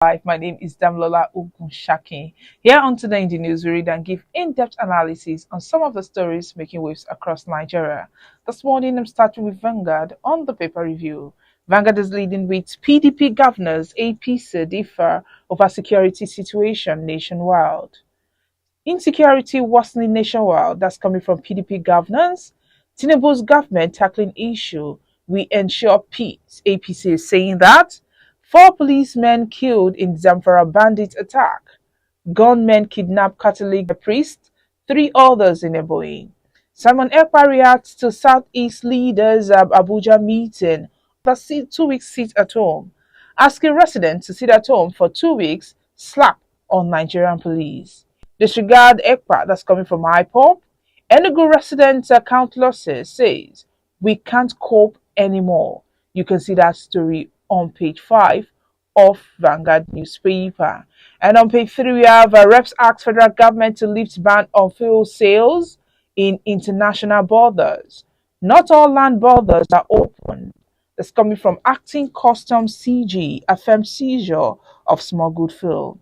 Live. My name is Damlola Ogunshaki. Here on Today in the News, we read and give in-depth analysis on some of the stories making waves across Nigeria. This morning, I'm starting with Vanguard on the paper review. Vanguard is leading with PDP governors, APC differ over security situation nationwide. Insecurity worsening nationwide, that's coming from PDP governance. Tinubu's government tackling issue, we ensure peace. APC is saying that. Four policemen killed in Zamfara bandit attack. Gunmen kidnap Catholic priest. Three others in Eboyi. Simon Ekpa reacts to Southeast leaders' Abuja meeting. The 2 week sit at home. Asking residents to sit at home for 2 weeks, slap on Nigerian police. Disregard Ekpa, that's coming from IPOP. Enugu residents account losses says, we can't cope anymore. You can see that story on page 5 of Vanguard newspaper. And on page 3, we have reps ask federal government to lift ban on fuel sales in international borders. Not all land borders are open. That's coming from acting customs CG, affirmed seizure of smuggled fuel.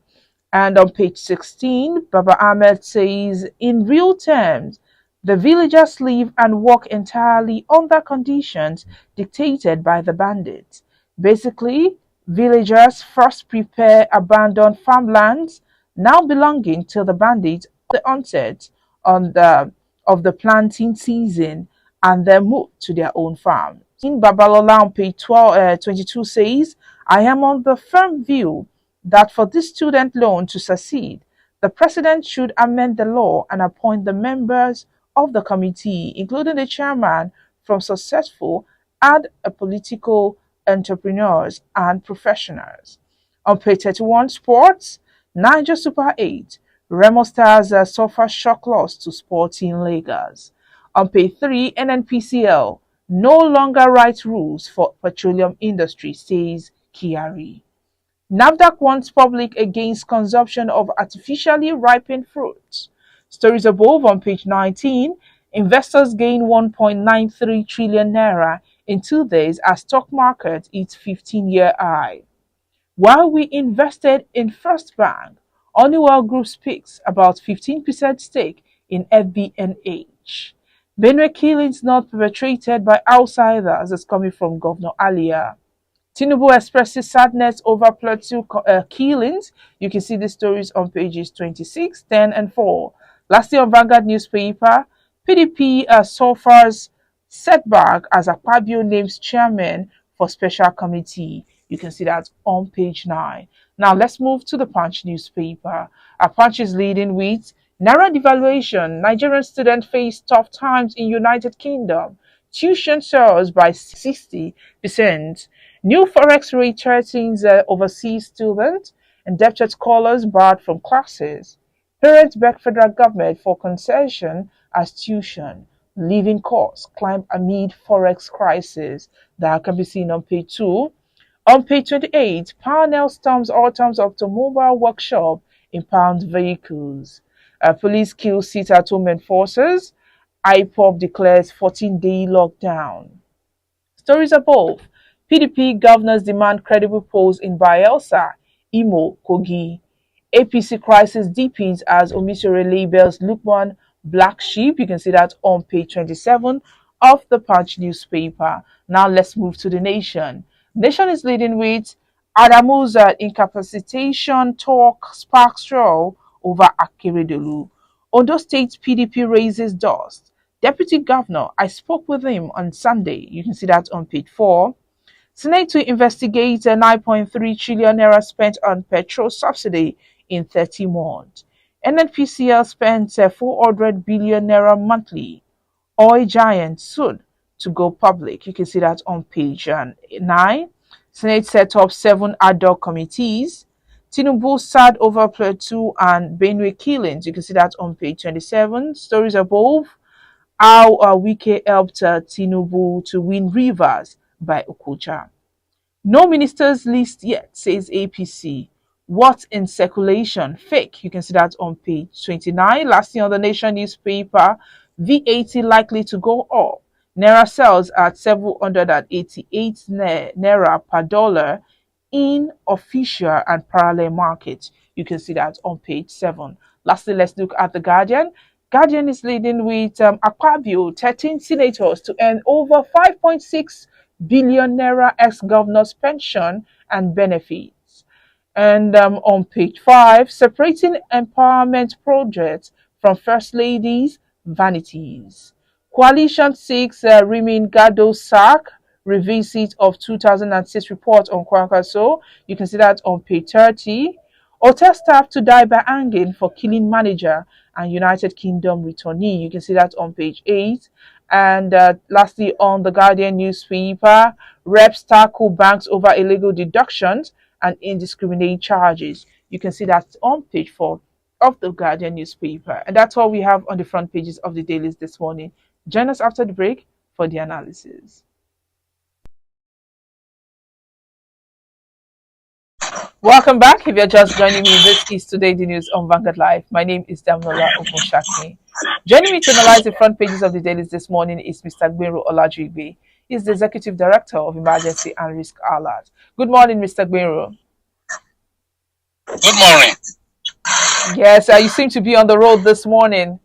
And on page 16, Baba Ahmed says, in real terms, the villagers live and work entirely under conditions dictated by the bandits. Basically, villagers first prepare abandoned farmlands now belonging to the bandits at the onset of the planting season and then move to their own farm. In Babalola on page 22 says, I am on the firm view that for this student loan to succeed, the president should amend the law and appoint the members of the committee, including the chairman, from successful and political entrepreneurs and professionals. On page 31, sports, Niger Super 8, Remo Stars suffer shock loss to Sporting Lagos. On page 3, NNPCL, no longer write rules for petroleum industry, says Kiari. NAFDAC warns public against consumption of artificially ripened fruits. Stories above on page 19. Investors gain 1.93 trillion naira in 2 days as stock market hits 15-year high. While we invested in First Bank, Honeywell Group speaks about 15% stake in FBNH. Benue killings not perpetrated by outsiders is coming from Governor Alia. Tinubu expresses sadness over plateau killings. You can see the stories on pages 26, 10, and 4. Lastly, on Vanguard newspaper, PDP suffers setback as Akpabio names chairman for special committee. You can see that on page 9. Now, let's move to the Punch newspaper. Punch is leading with Naira devaluation. Nigerian students face tough times in United Kingdom. Tuition soars by 60%. New forex rate threatens overseas students. Indebted scholars barred from classes. Parents beg federal government for concession as tuition. Living costs climb amid forex crisis. That can be seen on page 2. On page 28, Parnell storms Autumn's automobile workshop impound vehicles. Police kill sit-at-home enforcers. IPOP declares 14-day lockdown. Stories above. PDP governors demand credible polls in Bayelsa, Imo, Kogi. APC crisis deepens as Omisore labels Lukman black sheep. You can see that on page 27 of the Punch newspaper. Now let's move to the Nation. Nation is leading with Adamu's incapacitation talk sparks straw over Akeredolu. Ondo State PDP raises dust. Deputy Governor, I spoke with him on Sunday. You can see that on page 4. Senate to investigate a 9.3 trillion naira spent on petrol subsidy in 30 months. NNPCL spent 400 billion naira monthly. Oil giant soon to go public. You can see that on page 9. Senate set up 7 ad hoc committees. Tinubu sad over Plateau and Benue killings. You can see that on page 27. Stories above. How Wike helped Tinubu to win Rivers by Okocha. No ministers list yet, says APC. What in circulation? Fake. You can see that on page 29. Lastly, on the Nation newspaper, VAT likely to go up. Naira sells at 788 naira per dollar in official and parallel markets. You can see that on page 7. Lastly, let's look at the Guardian. Guardian is leading with Akpabio, 13 senators to earn over 5.6 billion naira ex-governors pension and benefits. And on page 5, separating empowerment projects from First Ladies' vanities. Coalition seeks Rimin Gado's sack, revisit of 2006 report on Kwakaso. You can see that on page 30. Hotel staff to die by hanging for killing manager and United Kingdom returnee. You can see that on page 8. And lastly, on the Guardian newspaper, reps tackle banks over illegal deductions and indiscriminate charges. You can see that on page 4 of the Guardian newspaper. And that's all we have on the front pages of the dailies this morning. Join us after the break for the analysis. Welcome back. If you're just joining me, this is Today the News on Vanguard Live. My name is Damola Ogunshaki. Joining me to analyze the front pages of the dailies this morning is Mr. Gbenro Olajigbe. He's the Executive Director of Emergency and Risk Alert. Good morning, Mr. Gbenro. Good morning. Yes, you seem to be on the road this morning.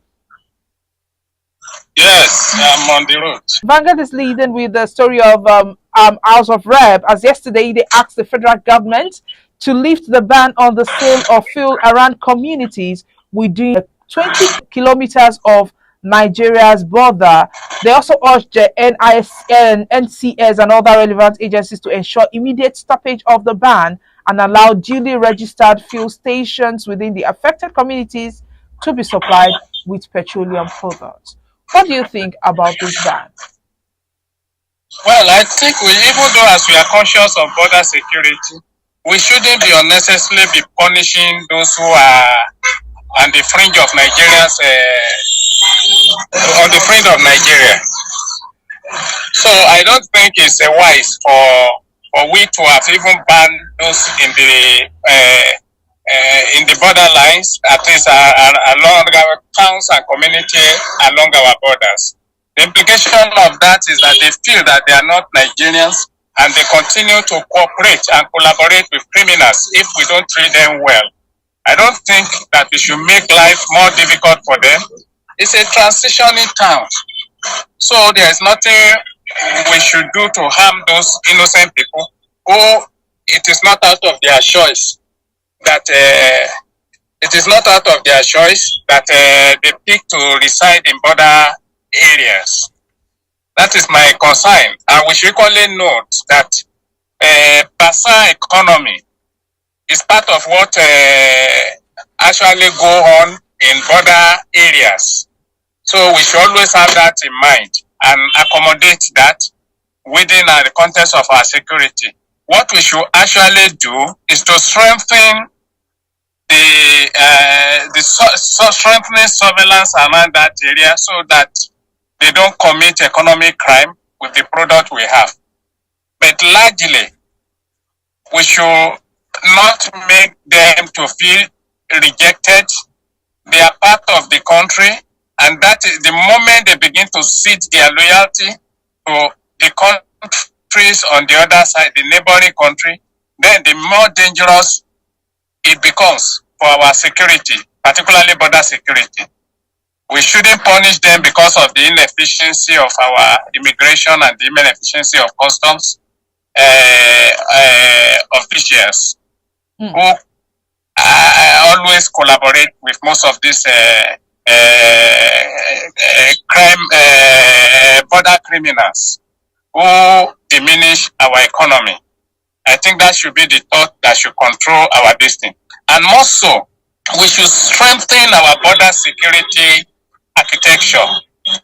Yes, I'm on the road. Vanguard is leading with the story of House of Rep, as yesterday they asked the federal government to lift the ban on the sale of fuel around communities within 20 kilometers of Nigeria's border. They also urged the NCS and other relevant agencies to ensure immediate stoppage of the ban and allow duly registered fuel stations within the affected communities to be supplied with petroleum products. What do you think about this ban? Well, I think even though as we are conscious of border security, we shouldn't be unnecessarily be punishing those who are on the fringe of Nigerians, on the fringe of Nigeria. So I don't think it's wise for we to have even banned those in the borderlines, at least along our towns and community along our borders. The implication of that is that they feel that they are not Nigerians and they continue to cooperate and collaborate with criminals if we don't treat them well. I don't think that we should make life more difficult for them. It's a transitioning town. So there's nothing we should do to harm those innocent people who it is not out of their choice that they pick to reside in border areas. That is my concern. And we should equally note that Basa economy is part of what actually go on in border areas. So we should always have that in mind and accommodate that within the context of our security. What we should actually do is to strengthen strengthening surveillance around that area so that they don't commit economic crime with the product we have. But largely, we should not make them to feel rejected. They are part of the country, and that is the moment they begin to cede their loyalty to the countries on the other side, the neighboring country, then the more dangerous it becomes for our security, particularly border security. We shouldn't punish them because of the inefficiency of our immigration and the inefficiency of customs officials who always collaborate with most of these border criminals who diminish our economy. I think that should be the thought that should control our destiny. And more so, we should strengthen our border security architecture.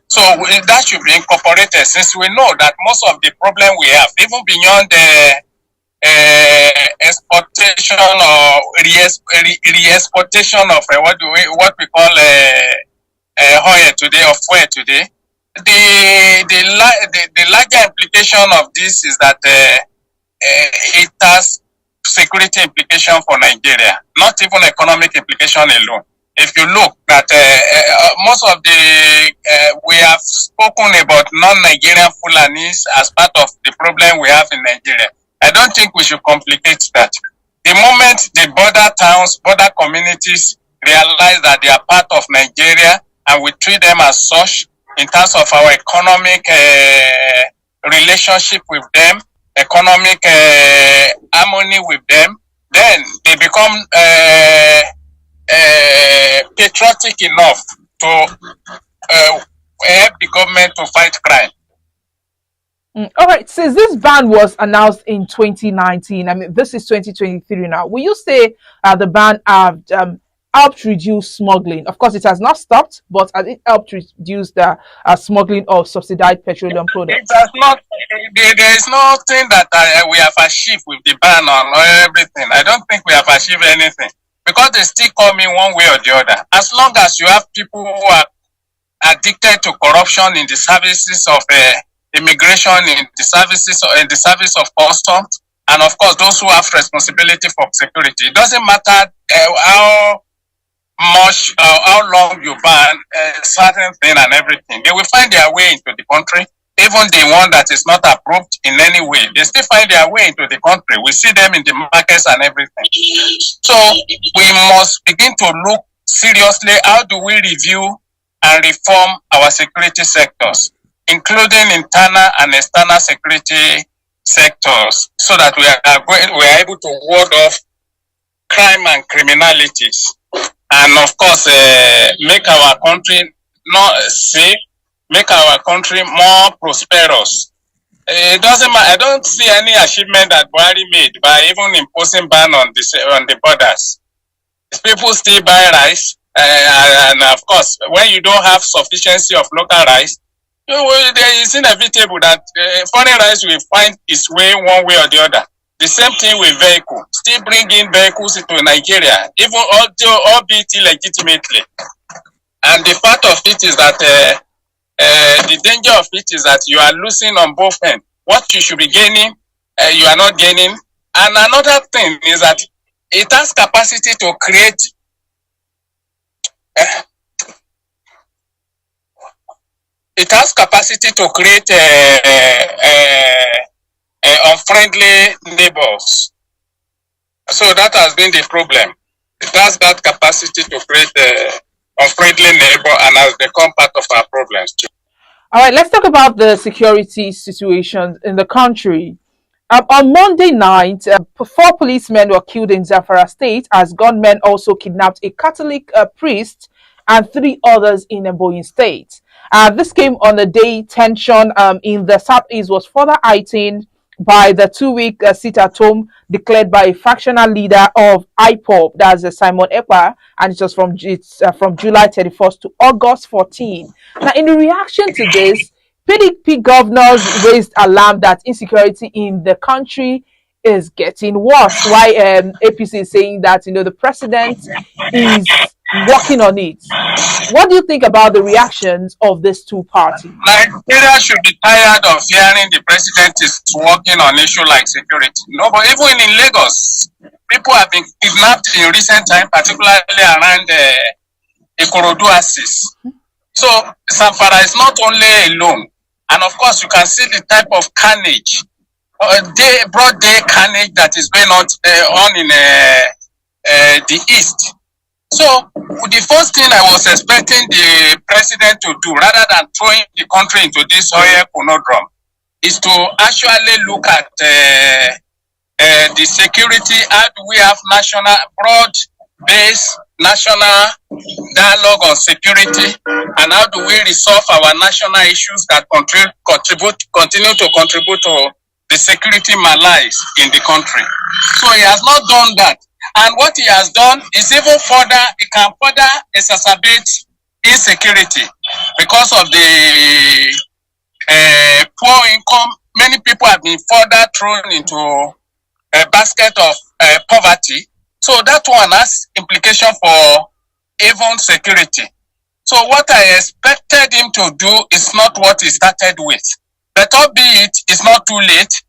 So that should be incorporated, since we know that most of the problem we have, even beyond the exportation or re-exportation of what we call oil today, of fuel today, the larger implication of this is that it has security implication for Nigeria, not even economic implication alone. If you look at most of the, we have spoken about non-Nigerian Fulanis as part of the problem we have in Nigeria. I don't think we should complicate that. The moment the border towns, border communities realize that they are part of Nigeria and we treat them as such in terms of our economic relationship with them, economic harmony with them, then they become patriotic enough to help the government to fight crime. All right, since this ban was announced in 2019, I mean, this is 2023 now, will you say the ban helped reduce smuggling? Of course, it has not stopped, but has it helped reduce the smuggling of subsidized petroleum products? It has not. There is nothing that we have achieved with the ban on everything. I don't think we have achieved anything because they still come in one way or the other. As long as you have people who are addicted to corruption in the services of immigration, in the service of customs, and of course those who have responsibility for security. It doesn't matter how much how long you ban certain thing and everything. They will find their way into the country. Even the one that is not approved in any way, they still find their way into the country. We see them in the markets and everything. So we must begin to look seriously. How do we review and reform our security sectors, including internal and external security sectors, so that we are able to ward off crime and criminalities, and of course make our country not safe, make our country more prosperous. It doesn't matter. I don't see any achievement that Buhari made by even imposing ban on the borders. People still buy rice, and of course, when you don't have sufficiency of local rice, it's inevitable that foreign rice will find its way one way or the other. The same thing with vehicles. Still bringing vehicles into Nigeria, even albeit illegitimately. And the part of it is that the danger of it is that you are losing on both ends. What you should be gaining, you are not gaining. And another thing is that it has capacity to create unfriendly neighbors. So that has been the problem. It has that capacity to create unfriendly neighbor and has become part of our problems too. All right, let's talk about the security situation in the country. On Monday night, 4 policemen were killed in Zamfara State as gunmen also kidnapped a Catholic priest and 3 others in Ebonyi State. This came on a day tension in the southeast was further heightened by the 2-week sit-at-home declared by a factional leader of IPOB, that's Simon Ekpa, and it was from July 31st to August 14. Now, in reaction to this, PDP governors raised alarm that insecurity in the country is getting worse. Why APC is saying that the president is working on it. What do you think about the reactions of these two parties? Nigeria should be tired of hearing the president is working on issues like security. No, but even in Lagos, people have been kidnapped in recent time, particularly around Ikorodu axis. So Zamfara is not only alone, and of course you can see the type of carnage, broad day carnage that is going on in the east. So the first thing I was expecting the president to do, rather than throwing the country into this oil conundrum, is to actually look at the security. How do we have broad-based national dialogue on security, and how do we resolve our national issues that continue to contribute to the security malaise in the country? So he has not done that. And what he has done is even further, it can further exacerbate insecurity because of the poor income. Many people have been further thrown into a basket of poverty. So that one has implication for even security. So what I expected him to do is not what he started with. But albeit it's not too late,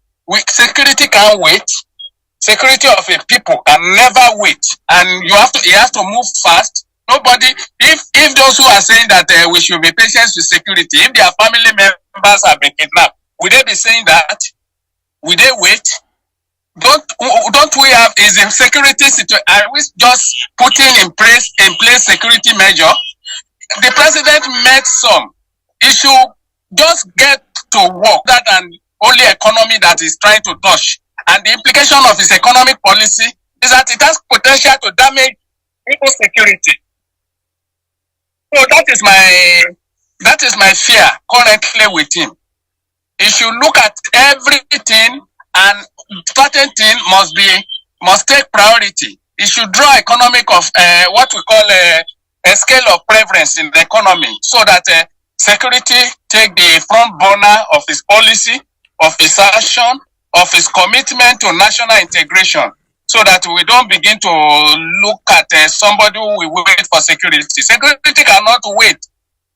security can wait. Security of a people can never wait, and he has to move fast. Nobody, if those who are saying that we should be patient with security, if their family members have been kidnapped, will they be saying that? Will they wait? don't we have is a security situation? Are we just putting in place security measure? The president made some. He should just get to work rather than only economy that is trying to touch. And the implication of his economic policy is that it has potential to damage people's security. So that is my fear currently with him. He should look at everything, and certain thing must take priority. He should draw economic of what we call a scale of preference in the economy, so that security take the front burner of his policy, of his action, of his commitment to national integration, so that we don't begin to look at somebody who will wait for security. Security cannot wait,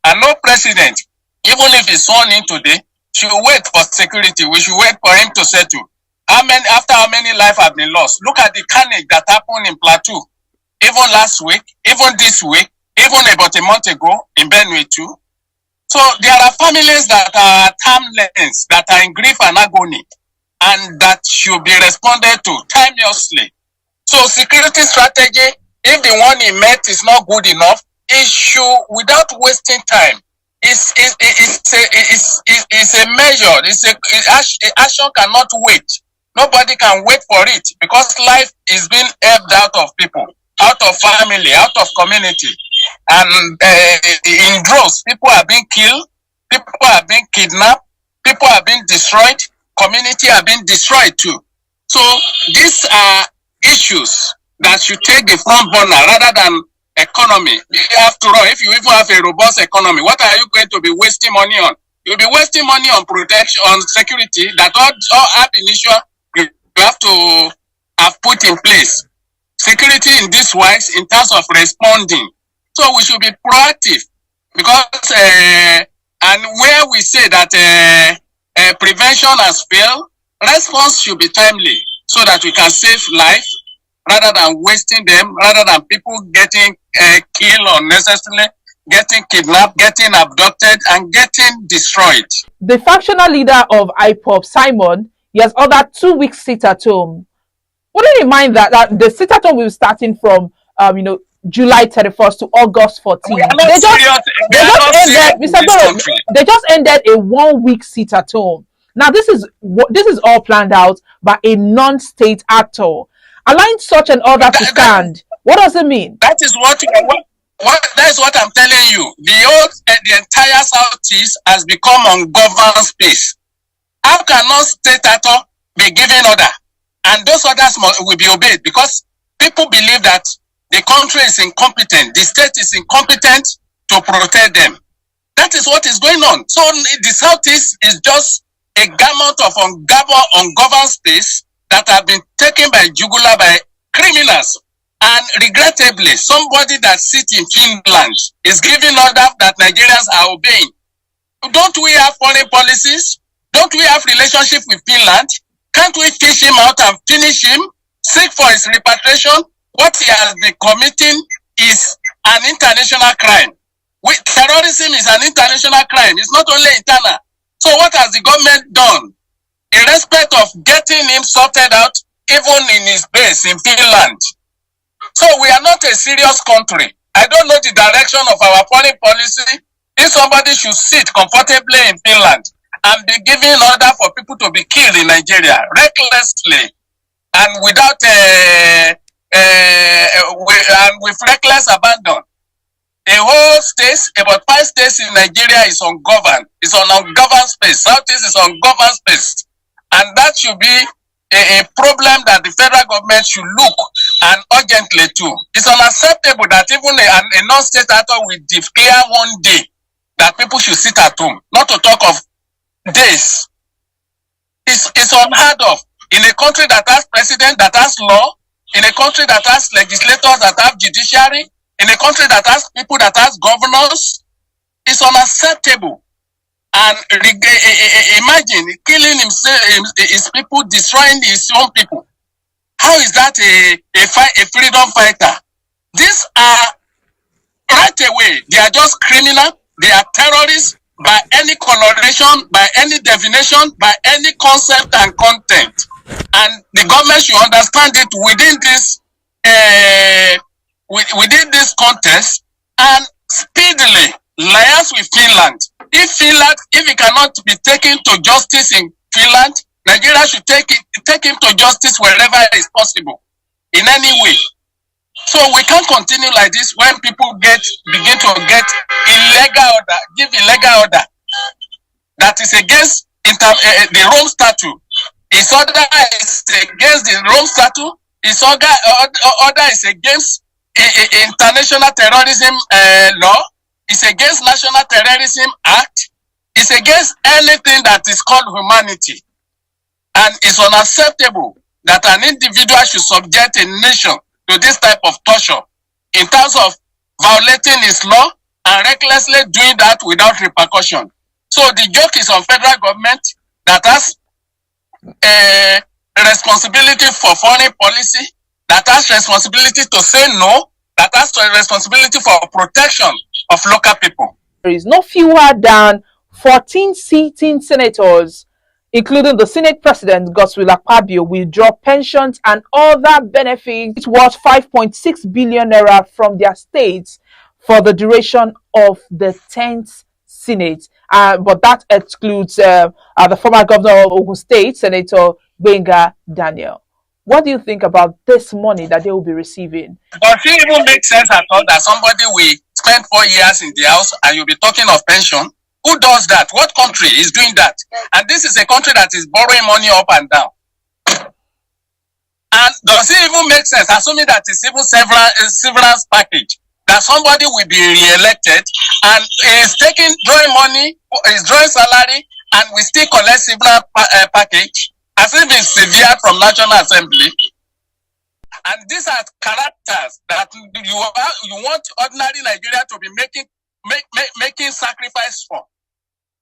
and no president, even if he's sworn in today, should wait for security. We should wait for him to settle. After how many lives have been lost? Look at the carnage that happened in Plateau, even last week, even this week, even about a month ago in Benue too. So there are families that are at arm's length, that are in grief and agony, and that should be responded to timelessly. So security strategy, if the one he met is not good enough, it should, without wasting time, it's a measure. Action cannot wait. Nobody can wait for it, because life is being helped out of people, out of family, out of community. And in droves, people are being killed, people are being kidnapped, people are being destroyed, community are being destroyed too. So these are issues that should take the front burner rather than economy. After all, if you even have a robust economy, what are you going to be wasting money on? You'll be wasting money on protection, on security that all ab initio you have to have put in place. Security in this wise, in terms of responding. So we should be proactive, because and where we say that prevention has failed, response should be timely, so that we can save life rather than wasting them, rather than people getting killed unnecessarily, getting kidnapped, getting abducted, and getting destroyed. The factional leader of IPOB, Simon, he has ordered 2 weeks sit at home. Wouldn't you mind that the sit at home will be starting from July 31st to August 14th. They just ended a 1 week sit at home. Now this is all planned out by a non-state actor. Allowing such an order to stand, what does it mean? That is what I'm telling you. The entire Southeast has become ungoverned space. How can non-state actor be giving order, and those orders will be obeyed, because people believe that the country is incompetent, the state is incompetent to protect them. That is what is going on. So the Southeast is just a gamut of ungoverned space that have been taken by jugular by criminals. And regrettably, somebody that sits in Finland is giving order that Nigerians are obeying. Don't we have foreign policies? Don't we have relationship with Finland? Can't we fish him out and finish him? Seek for his repatriation? What he has been committing is an international crime. Terrorism is an international crime. It's not only internal. So what has the government done in respect of getting him sorted out, even in his base in Finland? So we are not a serious country. I don't know the direction of our foreign policy. If somebody should sit comfortably in Finland and be giving order for people to be killed in Nigeria recklessly and without and with reckless abandon. The whole states, about 5 states in Nigeria is ungoverned. It's an ungoverned space. Southeast is ungoverned space. And that should be a problem that the federal government should look and urgently to. It's unacceptable that even a non-state actor will declare one day that people should sit at home, not to talk of days. It's unheard of. In a country that has president, that has law, in a country that has legislators, that have judiciary, in a country that has people, that has governors, it's unacceptable. And imagine killing his people, destroying his own people. How is that a freedom fighter? These are, right away, they are just criminal, they are terrorists by any coloration, by any definition, by any concept and content. And the government should understand it uh, within this context and speedily liaise with Finland. If it cannot be taken to justice in Finland, Nigeria should take him to justice wherever it is possible, in any way. So we can't continue like this when people begin to get give illegal order that is against the Rome Statute. His order is against the Rome Statute. His order is against international terrorism law. It's against National Terrorism Act. It's against anything that is called humanity. And it's unacceptable that an individual should subject a nation to this type of torture in terms of violating his law and recklessly doing that without repercussion. So the joke is on federal government that has a responsibility for foreign policy, that has responsibility to say no, that has a responsibility for protection of local people. There is no fewer than 14 sitting senators, including the Senate President Godswill Akpabio, withdraw pensions and other benefits worth 5.6 billion naira from their states for the duration of the 10th Senate. But that excludes the former governor of Ogun State, Senator Benga Daniel. What do you think about this money that they will be receiving? Does it even make sense at all that somebody will spend 4 years in the house and you'll be talking of pension? Who does that? What country is doing that? And this is a country that is borrowing money up and down. And does it even make sense, assuming that it's even severance package, that somebody will be re-elected and is drawing money, is drawing salary, and we still collect severance package as if it's severed from National Assembly? And these are characters that you want ordinary Nigeria to be making sacrifice for.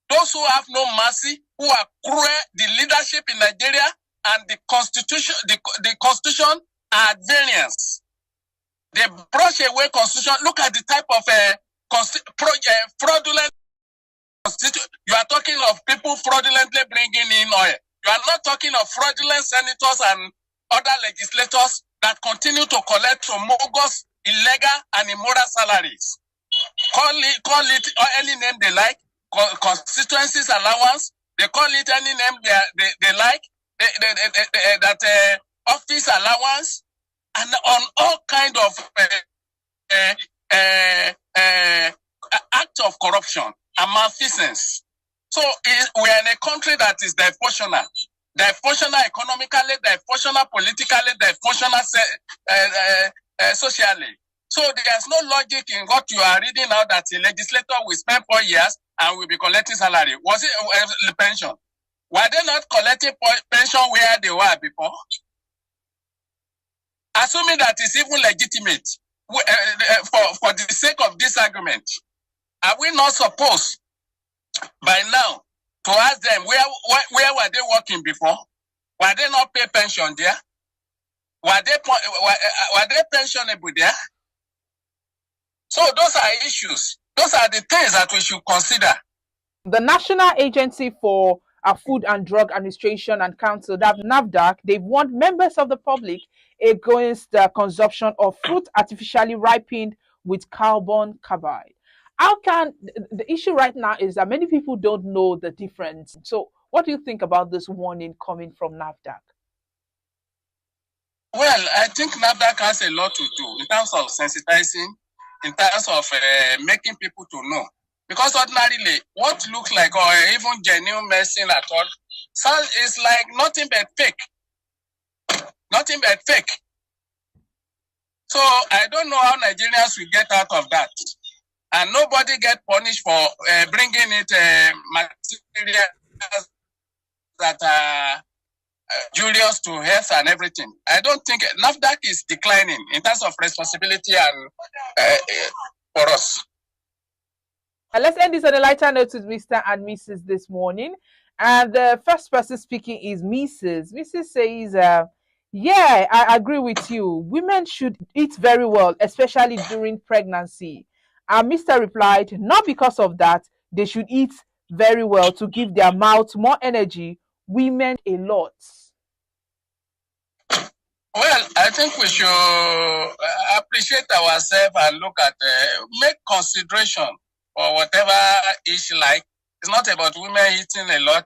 Those who have no mercy, who are cruel, the leadership in Nigeria and the constitution are at variance. They brush away constitution. Look at the type of fraudulent constitution. You are talking of people fraudulently bringing in oil. You are not talking of fraudulent senators and other legislators that continue to collect from bogus, illegal, and immoral salaries. Call it any name they like. Constituencies allowance. They call it any name they like. That office allowance, and on all kind of act of corruption and malfeasance. So we are in a country that is dysfunctional economically, dysfunctional politically, dysfunctional socially. So there's no logic in what you are reading now that a legislator will spend 4 years and will be collecting salary. Was it pension? Were they not collecting pension where they were before? Assuming that it's even legitimate, for the sake of this argument, are we not supposed by now to ask them where were they working before? Were they not pay pension there? Were they pensionable there? So those are issues. Those are the things that we should consider. The National Agency for Food and Drug Administration and Council, that NAFDAC, they've warned members of the public against the consumption of fruit artificially ripened with carbon carbide. How can the issue right now is that many people don't know the difference. So what do you think about this warning coming from NAFDAC? Well, I think NAFDAC has a lot to do in terms of sensitizing, in terms of making people to know. Because ordinarily, what looks like or even genuine medicine at all, is like nothing but fake. Nothing but fake. So I don't know how Nigerians will get out of that. And nobody get punished for bringing it materials that are injurious to health and everything. I don't think NAFDAC is declining in terms of responsibility and for us. Let's end this on a lighter note with Mr. and Mrs. this morning. And the first person speaking is Mrs. Mrs. says, yeah, I agree with you. Women should eat very well, especially during pregnancy. And Mr. replied, not because of that, they should eat very well to give their mouth more energy. Women a lot. Well, I think we should appreciate ourselves and look at, make consideration for whatever is like. It's not about women eating a lot.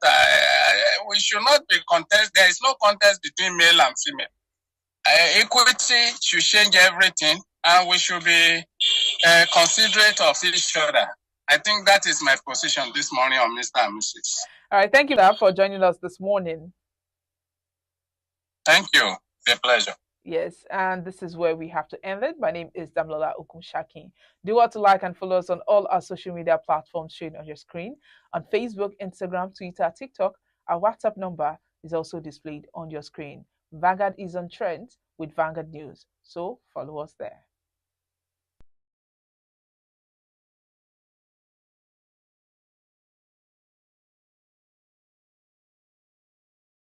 We should not be contest. There is no contest between male and female. Equity should change everything, and we should be considerate of each other. I think that is my position this morning on Mr. and Mrs. All right, thank you for joining us this morning. Thank you. It's a pleasure. Yes, and this is where we have to end it. My name is Damlola Okunshaki. Do want to like and follow us on all our social media platforms shown on your screen on Facebook, Instagram, Twitter, TikTok. Our WhatsApp number is also displayed on your screen. Vanguard is on trend with Vanguard News, so follow us there.